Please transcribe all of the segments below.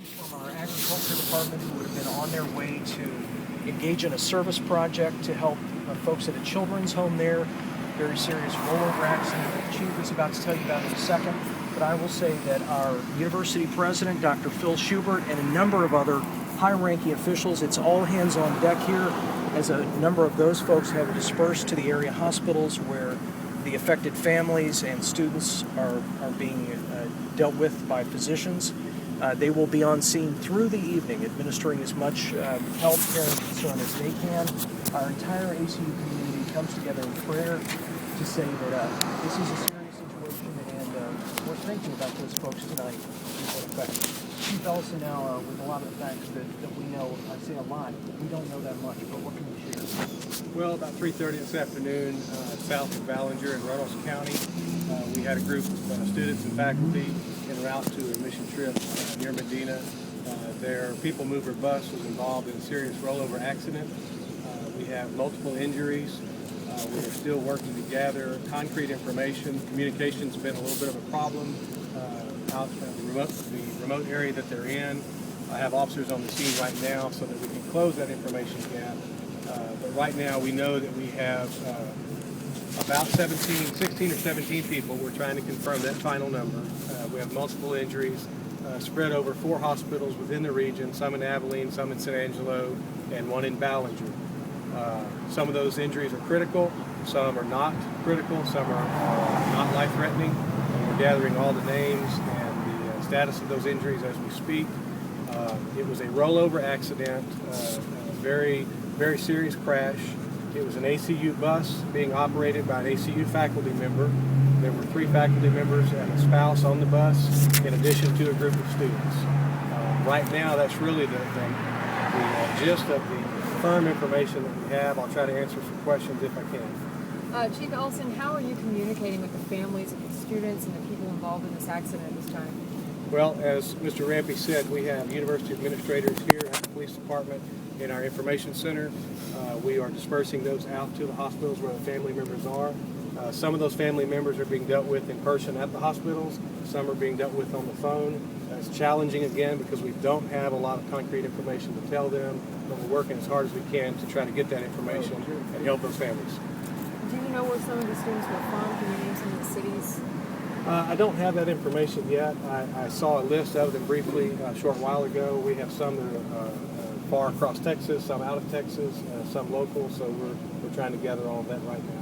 from our agriculture department who would have been on their way to engage in a service project to help folks at a children's home there. Very serious rollover accident that the chief is about to tell you about in a second. But I will say that our university president, Dr. Phil Schubert, and a number of other high-ranking officials, it's all hands on deck here, as a number of those folks have dispersed to the area hospitals where the affected families and students are being dealt with by physicians. They will be on scene through the evening, administering as much help, care, and concern as they can. Our entire ACU community comes together in prayer to say that this is a serious situation, and we're thinking about those folks tonight. Chief Ellison, now, with a lot of the facts that we know, I say a lot, we don't know that much, but what can we share? Well, about 3:30 this afternoon, south of Ballinger in Reynolds County, we had a group of students and faculty en route to a mission trip near Medina. Their people mover bus was involved in a serious rollover accident. We have multiple injuries. We are still working to gather concrete information. Communication's been a little bit of a problem out in the remote area that they're in. I have officers on the scene right now so that we can close that information gap. But right now we know that we have about 16 or 17 people. We're trying to confirm that final number. We have multiple injuries spread over 4 hospitals within the region, some in Abilene, some in San Angelo, and one in Ballinger. Some of those injuries are critical, some are not critical, some are not life-threatening. We're gathering all the names and the status of those injuries as we speak. It was a rollover accident, a very, very serious crash. It was an ACU bus being operated by an ACU faculty member. There were 3 faculty members and a spouse on the bus, in addition to a group of students. Right now, that's really the gist of the firm information that we have. I'll try to answer some questions if I can. Chief Ellison, how are you communicating with the families of the students and the people involved in this accident at this time? Well, as Mr. Rampy said, we have university administrators here at the police department in our information center. We are dispersing those out to the hospitals where the family members are. Some of those family members are being dealt with in person at the hospitals. Some are being dealt with on the phone. It's challenging again because we don't have a lot of concrete information to tell them, but we're working as hard as we can to try to get that information and help those families. Do you know where some of the students were from? Can you name some of the cities? I don't have that information yet. I saw a list of them briefly a short while ago. We have some that are far across Texas, some out of Texas, some local, so we're trying to gather all of that right now.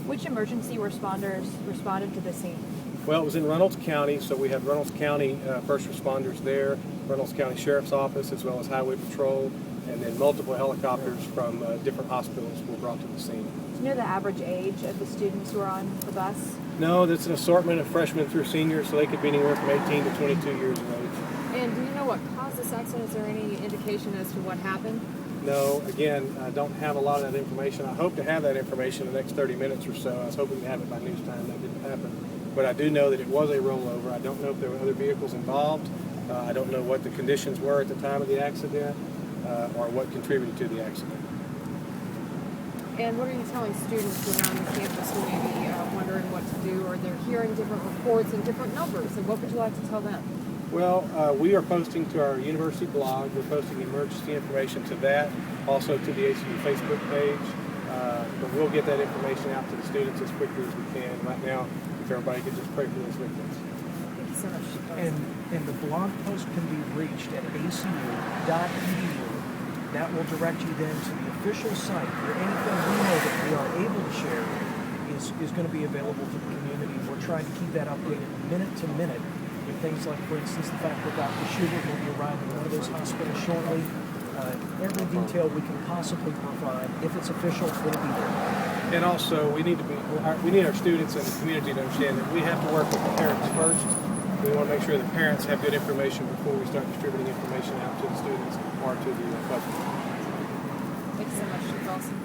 Which emergency responders responded to the scene? Well, it was in Reynolds County, so we had Reynolds County first responders there, Reynolds County Sheriff's Office, as well as Highway Patrol, and then multiple helicopters from different hospitals were brought to the scene. Do you know the average age of the students who are on the bus? No, it's an assortment of freshmen through seniors, so they could be anywhere from 18 to 22 years of age. And do you know what caused this accident? Is there any indication as to what happened? No, again, I don't have a lot of that information. I hope to have that information in the next 30 minutes or so. I was hoping to have it by news time. That didn't happen. But I do know that it was a rollover. I don't know if there were other vehicles involved. I don't know what the conditions were at the time of the accident or what contributed to the accident. And what are you telling students around the campus who may be wondering what to do, or they're hearing different reports and different numbers? And what would you like to tell them? Well, we are posting to our university blog. We're posting emergency information to that, also to the ACU Facebook page. But we'll get that information out to the students as quickly as we can. Right now, if everybody could just pray for those victims. Thank you so much. And the blog post can be reached at acu.edu. That will direct you then to the official site where anything we know that we are able to share is going to be available to the community. We're trying to keep that updated minute to minute with things like, for instance, the fact that Dr. Schubert will be arriving at one of those hospitals shortly. Every detail we can possibly provide, if it's official, will be there. And also, we need our students and the community to understand that we have to work with the parents first. We want to make sure the parents have good information before we start distributing information out to the students or to the public. Thanks so much, Chief Ellison.